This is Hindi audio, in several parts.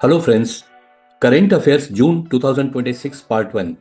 Hello friends. करंट अफेयर्स जून 2026 पार्ट वन।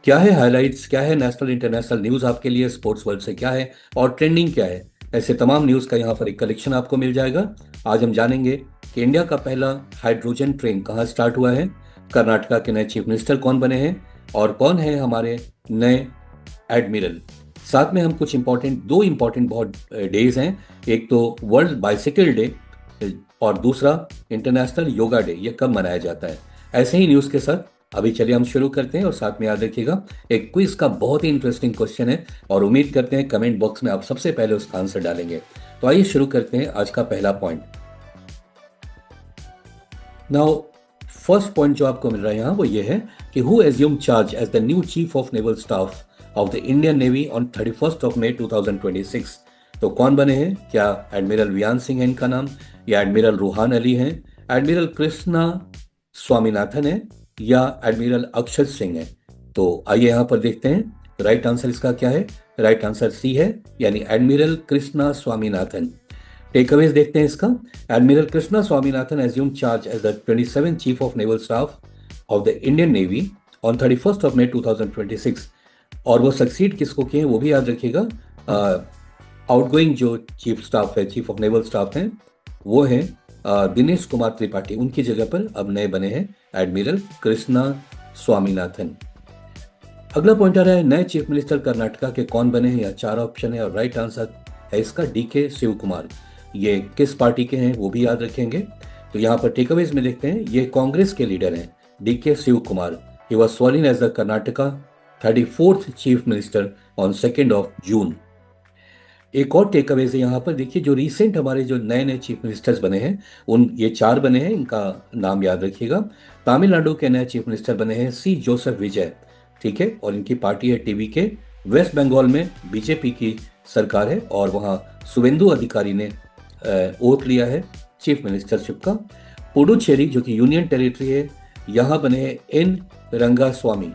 क्या है हाइलाइट्स, क्या है नेशनल इंटरनेशनल न्यूज़ आपके लिए, स्पोर्ट्स वर्ल्ड से क्या है और ट्रेंडिंग क्या है, ऐसे तमाम न्यूज़ का यहाँ पर एक कलेक्शन आपको मिल जाएगा। आज हम जानेंगे कि इंडिया का पहला हाइड्रोजन ट्रेन कहाँ स्टार्ट हुआ है, कर्नाटका के नए चीफ मिनिस्टर कौन बने हैं और कौन है हमारे नए एडमिरल। साथ में हम कुछ दो इंपॉर्टेंट बहुत डेज हैं। एक तो वर्ल्ड बाइसिकल डे और दूसरा इंटरनेशनल योगा डे। ये कब मनाया जाता है, ऐसे ही न्यूज़ के साथ अभी चलिए हम शुरू करते हैं। और साथ में याद रखिएगा, एक क्विज का बहुत ही इंटरेस्टिंग क्वेश्चन है और उम्मीद करते हैं कमेंट बॉक्स में आप सबसे पहले उसका आंसर डालेंगे। तो आइए शुरू करते हैं आज का पहला पॉइंट। नाउ फर्स्ट पॉइंट जो आपको मिल रहा है यहाँ वो ये है कि who assume charge as the new chief of naval staff of the Indian navy on 31 May 2026। तो कौन बने हैं? क्या एडमिरल वियान सिंह है इनका नाम, या एडमिरल रूहान अली हैं, एडमिरल कृष्णा स्वामीनाथन है, या एडमिरल अक्षत सिंह है? तो आइए यहाँ पर देखते हैं राइट आंसर इसका क्या है। राइट आंसर सी है, यानी एडमिरल कृष्णा स्वामीनाथन। टेकअवेज देखते हैं इसका। Admiral Krishna Swaminathan assume charge as the 27 chief of naval staff of the Indian navy on 31 May 2026। और वो सक्सीड किसको किए हैं वो भी याद रखिएगा। आउटगोइंग जो चीफ स्टाफ है, चीफ ऑफ नेवल स्टाफ हैं, वो हैं दिनेश कुमार त्रिपाठी। उनकी जगह पर अब नए बने हैं एडमिरल कृष्णा स्वामीनाथन। अगला पॉइंट आ रहा है, नए चीफ मिनिस्टर कर्नाटका के कौन बने हैं? या चार ऑप्शन है और राइट आंसर है इसका डीके शिव कुमार। ये किस पार्टी के हैं वो भी याद रखेंगे। तो यहाँ पर टेकअवेज में देखते हैं, ये कांग्रेस के लीडर हैं DK Shiva Kumar. He was sworn as the Karnataka 34th chief minister on 2 June. एक और टेकअवे है यहाँ पर देखिए, जो रिसेंट हमारे जो नए नए चीफ मिनिस्टर्स बने हैं, उन ये चार बने हैं, इनका नाम याद रखिएगा। तमिलनाडु के नए चीफ मिनिस्टर बने हैं सी जोसेफ विजय, ठीक है, और इनकी पार्टी है टीवीके। वेस्ट बंगाल में बीजेपी की सरकार है और वहाँ शुवेंदु अधिकारी ने ओथ लिया है चीफ मिनिस्टरशिप का। पुडुचेरी जो कि यूनियन टेरिटरी है, यहाँ बने हैं एन रंगास्वामी,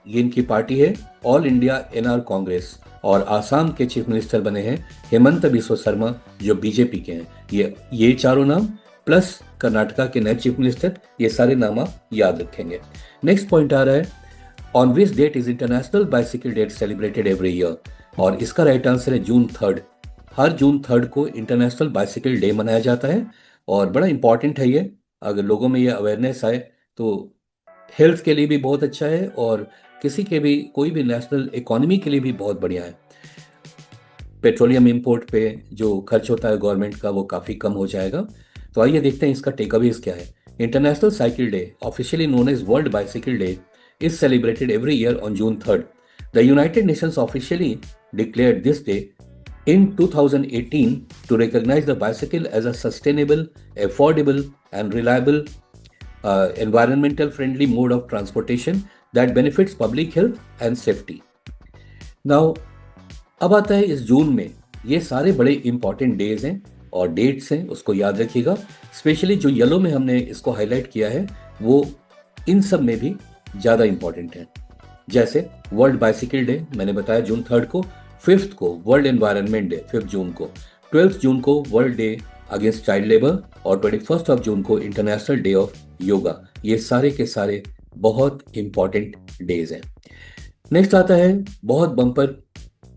ये इनकी पार्टी है ऑल इंडिया एनआर कांग्रेस। और आसाम के चीफ मिनिस्टर बने हैं हेमंत बिस्वा शर्मा, जो बीजेपी के हैं। ये चारों नाम प्लस कर्नाटका के नए चीफ मिनिस्टर, ये सारे नाम आप याद रखेंगे। नेक्स्ट पॉइंट आ रहा है, on which date is international bicycle day celebrated every year? और इसका राइट आंसर है जून 3। हर जून 3 को इंटरनेशनल बाइसिकल डे मनाया जाता है और बड़ा इंपॉर्टेंट है ये। अगर लोगों में ये अवेयरनेस आए तो हेल्थ के लिए भी बहुत अच्छा है और किसी के भी कोई भी नेशनल इकोनॉमी के लिए भी बहुत बढ़िया है। पेट्रोलियम इंपोर्ट पे जो खर्च होता है गवर्नमेंट का वो काफ़ी कम हो जाएगा। तो आइए देखते हैं इसका टेकअवेज क्या है। International cycle day, officially known as world bicycle day, is celebrated every year on June 3rd. The United Nations officially declared this day in 2018 to recognize the bicycle as a sustainable, affordable, and reliable environmental friendly mode of transportation that benefits public health and safety. Now, अब आता है इस जून में ये सारे बड़े इंपॉर्टेंट डेज हैं और डेट्स हैं, उसको याद रखिएगा। स्पेशली जो येलो में हमने इसको हाईलाइट किया है वो इन सब में भी ज़्यादा इंपॉर्टेंट है। जैसे वर्ल्ड बाइसिकल डे मैंने बताया जून 3 को, 5th को वर्ल्ड एनवायरनमेंट डे 5 जून को, 12 जून को world day against child labour और 21 जून को इंटरनेशनल डे ऑफ योगा। ये सारे के सारे बहुत इंपॉर्टेंट डेज हैं। नेक्स्ट आता है, बहुत बम्पर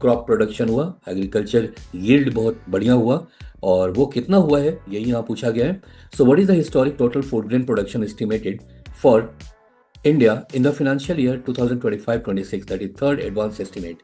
क्रॉप प्रोडक्शन हुआ, एग्रीकल्चर यील्ड बहुत बढ़िया हुआ और वो कितना हुआ है यही यहाँ पूछा गया है। So what is the historic total food grain production estimated for India in the financial year 2025-26, that is third advance estimate।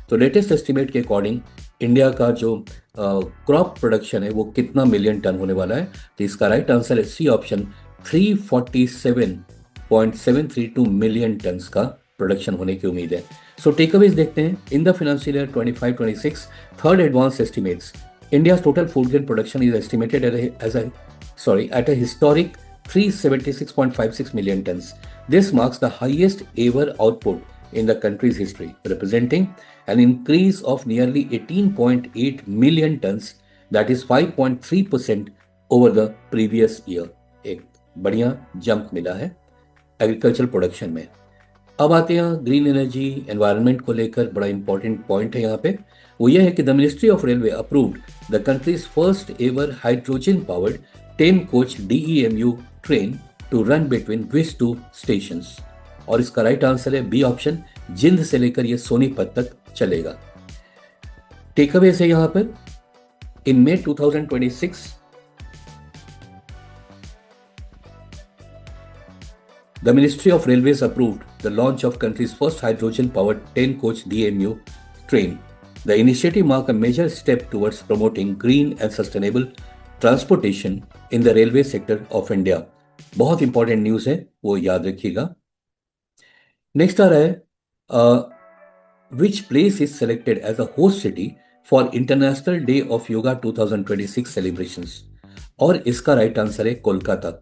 तो लेटेस्ट एस्टिमेट के अकॉर्डिंग इंडिया का जो क्रॉप प्रोडक्शन है वो कितना मिलियन टन होने वाला है? तो इसका राइट आंसर है सी ऑप्शन, 347.732 मिलियन टन्स का प्रोडक्शन होने की उम्मीद है। सो टेकअवेज देखते हैं। In the financial year 25-26 third advance estimates, India's total food grain production is estimated at a historic 376.56 million tons. This marks the highest ever output in the country's history, representing an increase of nearly 18.8 million tons, that is 5.3% over the previous year. एक बढ़िया जंप मिला है एग्रीकल्चर प्रोडक्शन में। अब आते हैं ग्रीन एनर्जी एनवायरनमेंट को लेकर, बड़ा इंपॉर्टेंट पॉइंट है यहाँ पे। वो ये है कि the ministry of railway approved the countries first ever hydrogen powered 10 coach DEMU train to run between which two stations? और इसका राइट आंसर है बी ऑप्शन, जिंद से लेकर ये सोनीपत तक चलेगा। टेकअवेज है यहां पर, इन May 2026 the Ministry of Railways approved the launch of country's first hydrogen-powered 10-coach DMU train. The initiative marked a major step towards promoting green and sustainable transportation in the railway sector of India. बहुत इंपॉर्टेंट न्यूज है, वो याद रखिएगा। नेक्स्ट आ रहा है, which place is selected as a host city for International Day of Yoga 2026 celebrations? और इसका राइट आंसर है कोलकाता।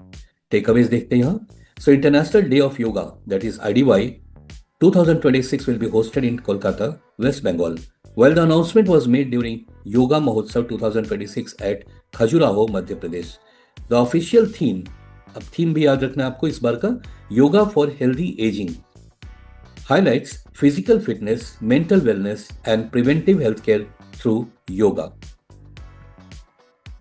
टेकअवेज देखते हैं यहां। So International Day of Yoga, that is IDY 2026 will be hosted in Kolkata, West Bengal. Well, the announcement was made during Yoga Mahotsav 2026 at Khajuraho, Madhya Pradesh. The official theme, अब थीम भी याद रखना है आपको इस बार का, yoga for healthy ageing, highlights physical fitness, mental wellness and preventive healthcare through yoga.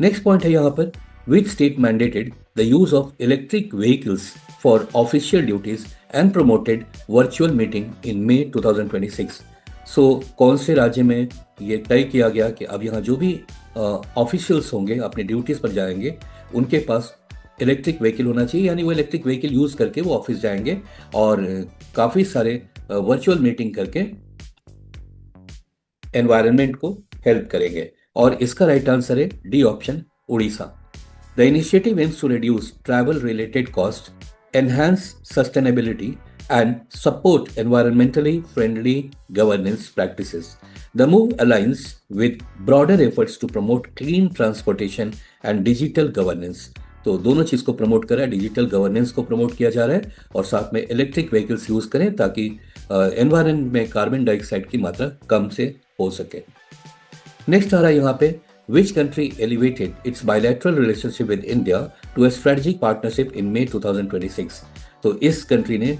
Next point है यहाँ पर, which state mandated the use of electric vehicles for official duties and promoted virtual meeting in May 2026. So कौन से राज्य में ये तय किया गया कि अब यहाँ जो भी ऑफिशियल्स होंगे अपने ड्यूटीज पर जाएंगे उनके पास इलेक्ट्रिक व्हीकल होना चाहिए, यानी वो इलेक्ट्रिक व्हीकल यूज करके वो ऑफिस जाएंगे और काफी सारे वर्चुअल मीटिंग करके एनवायरनमेंट को हेल्प करेंगे। और इसका राइट आंसर है D option, Orissa. The initiative aims to reduce travel related cost, enhance sustainability and support environmentally friendly governance practices. The move aligns with broader efforts to promote clean transportation and digital governance. तो दोनों चीज को प्रमोट कर रहा है, डिजिटल गवर्नेंस को प्रमोट किया जा रहा है और साथ में इलेक्ट्रिक व्हीकल्स यूज करें ताकि एनवायरनमेंट में कार्बन डाइऑक्साइड की मात्रा कम से हो सके। नेक्स्ट आ रहा है यहाँ पे, which country elevated its bilateral relationship with India to a strategic partnership in May 2026? तो इस कंट्री ने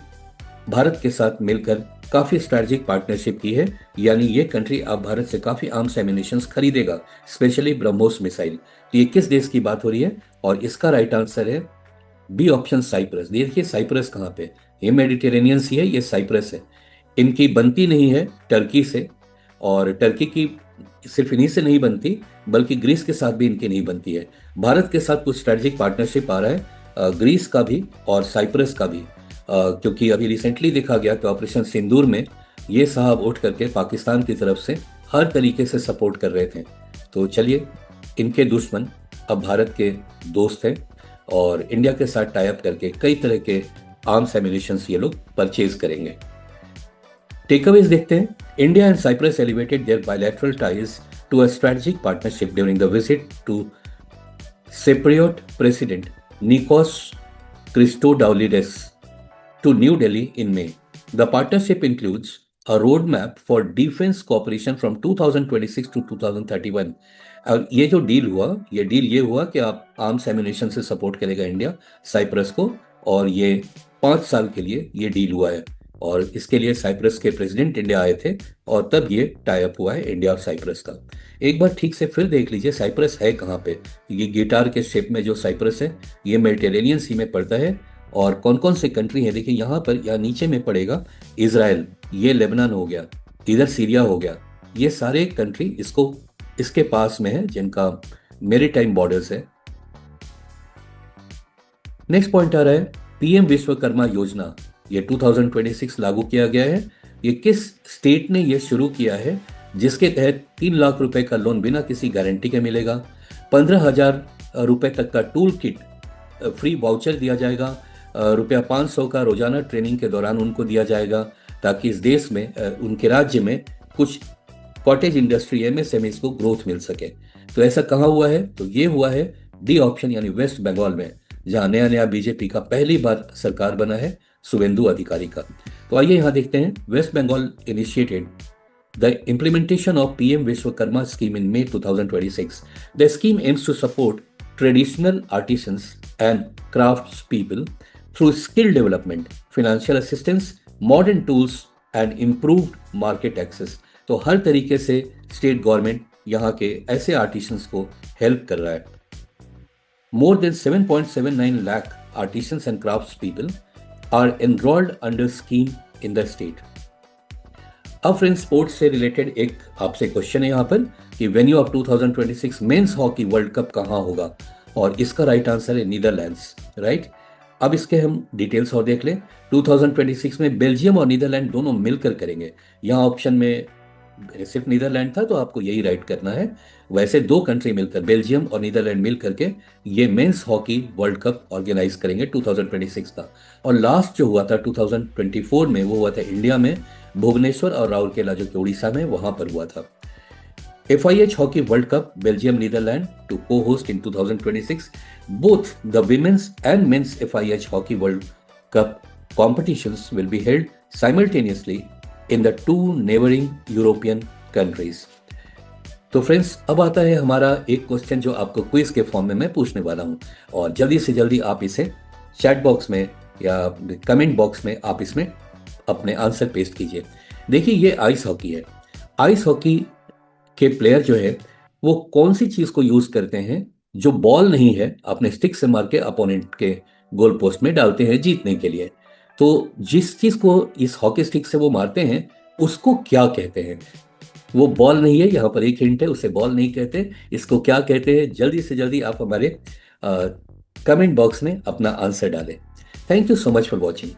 भारत के साथ मिलकर काफी स्ट्रेटेजिक पार्टनरशिप की है, यानी ये कंट्री अब भारत से काफी आर्म्स एमिनेशंस खरीदेगा, स्पेशली ब्रह्मोस मिसाइल। तो ये किस देश की बात हो रही है? और इसका राइट आंसर है बी ऑप्शन, साइप्रस। देखिए साइप्रस कहाँ पे, ये मेडिटेरेनियन सी है, ये साइप्रस है। इनकी बनती नहीं है टर्की से, और टर्की की सिर्फ इन्हीं से नहीं बनती बल्कि ग्रीस के साथ भी इनकी नहीं बनती है। भारत के साथ कुछ स्ट्रेटेजिक पार्टनरशिप आ रहा है, ग्रीस का भी और साइप्रस का भी, क्योंकि अभी रिसेंटली देखा गया कि ऑपरेशन सिंदूर में ये साहब उठ करके पाकिस्तान की तरफ से हर तरीके से सपोर्ट कर रहे थे। तो चलिए, इनके दुश्मन अब भारत के दोस्त हैं और इंडिया के साथ टाई अप करके कई तरह के आर्म्स एम्यूनिशंस ये लोग परचेज करेंगे। टेकअवेज देखते हैं। India and Cyprus elevated their bilateral ties to a strategic partnership during the visit to Cypriot President Nikos Christodoulides to New Delhi in May. The partnership includes a roadmap for defense cooperation from 2026 to 2031. और ये जो डील हुआ, ये डील ये हुआ कि आप आर्म्स एम्यूनिशन से सपोर्ट करेगा इंडिया साइप्रस को, और ये 5 साल के लिए ये डील हुआ है। और इसके लिए साइप्रस के प्रेसिडेंट इंडिया आए थे और तब ये टाई अप हुआ है इंडिया और साइप्रस का। एक बार ठीक से फिर देख लीजिए साइप्रस है कहाँ पे। ये गिटार के शेप में जो साइप्रस है ये मेडिटेरेनियन सी में पड़ता है। और कौन कौन से कंट्री है देखिए यहाँ पर, या नीचे में पड़ेगा इजराइल, ये लेबनान हो गया, इधर सीरिया हो गया, ये सारे कंट्री इसके पास में है जिनका मेरीटाइम बॉर्डर्स है। नेक्स्ट पॉइंट आ रहा है, पीएम विश्वकर्मा योजना, ये 2026 लागू किया गया है। ये किस स्टेट ने ये शुरू किया है, जिसके तहत 3 लाख रुपए का लोन बिना किसी गारंटी के मिलेगा, 15,000 रुपए तक का टूल किट फ्री वाउचर दिया जाएगा, ₹500 का रोजाना ट्रेनिंग के दौरान उनको दिया जाएगा, ताकि इस देश में उनके राज्य में कुछ कॉटेज इंडस्ट्री एमएसएमईज को ग्रोथ मिल सके। तो ऐसा कहाँ हुआ है? तो ये हुआ है डी ऑप्शन, यानी वेस्ट बंगाल में, जहां नया बीजेपी का पहली बार सरकार बना है शुभेंदु अधिकारी का। तो आइए यहां देखते हैं, West Bengal initiated the implementation of PM Vishwakarma scheme in May 2026. The scheme aims to support traditional artisans and craftspeople through skill development, financial assistance, modern tools and improved market access. तो हर तरीके से स्टेट गवर्नमेंट यहाँ के ऐसे आर्टिसंस को हेल्प कर रहा है। More than 7.79 lakh artisans and craftspeople are enrolled under scheme in the state. अब फ्रेंड्स स्पोर्ट्स से रिलेटेड एक आपसे क्वेश्चन है यहाँ पर कि venue of 2026 mains hockey world cup कहाँ होगा, और इसका राइट आंसर है नीदरलैंड्स, राइट। अब इसके हम डिटेल्स और देख लें। 2026 में बेल्जियम और नीदरलैंड दोनों मिलकर करेंगे। यहाँ ऑप्शन में सिर्फ नीदरलैंड था तो आपको यही राइट करना है। वैसे दो कंट्री मिलकर, बेल्जियम और नीदरलैंड मिल करके ये men's hockey world cup organise करेंगे 2026 का। और लास्ट जो हुआ था 2024 में, वो हुआ था इंडिया में, भुवनेश्वर और राउरकेला जो कि उड़ीसा में, वहां पर हुआ था। FIH Hockey World Cup, Belgium, Netherlands to co-host in 2026. Both the women's and men's FIH Hockey World Cup competitions will be held simultaneously in the two neighboring European countries. तो फ्रेंड्स, अब आता है हमारा एक क्वेश्चन जो आपको क्विज के फॉर्म में मैं पूछने वाला हूं, और जल्दी से जल्दी आप इसे चैट बॉक्स में या कमेंट बॉक्स में आप इसमें अपने आंसर पेस्ट कीजिए। देखिए, ये आइस हॉकी है। आइस हॉकी के प्लेयर जो है वो कौन सी चीज को यूज करते हैं जो बॉल नहीं है, अपने स्टिक से मार के अपोनेंट के गोल पोस्ट में डालते हैं जीतने के लिए। तो जिस चीज को इस हॉकी स्टिक से वो मारते हैं उसको क्या कहते हैं? वो बॉल नहीं है, यहाँ पर एक हिंट है, उसे बॉल नहीं कहते। इसको क्या कहते हैं? जल्दी से जल्दी आप हमारे कमेंट बॉक्स में अपना आंसर डालें। Thank you so much for watching.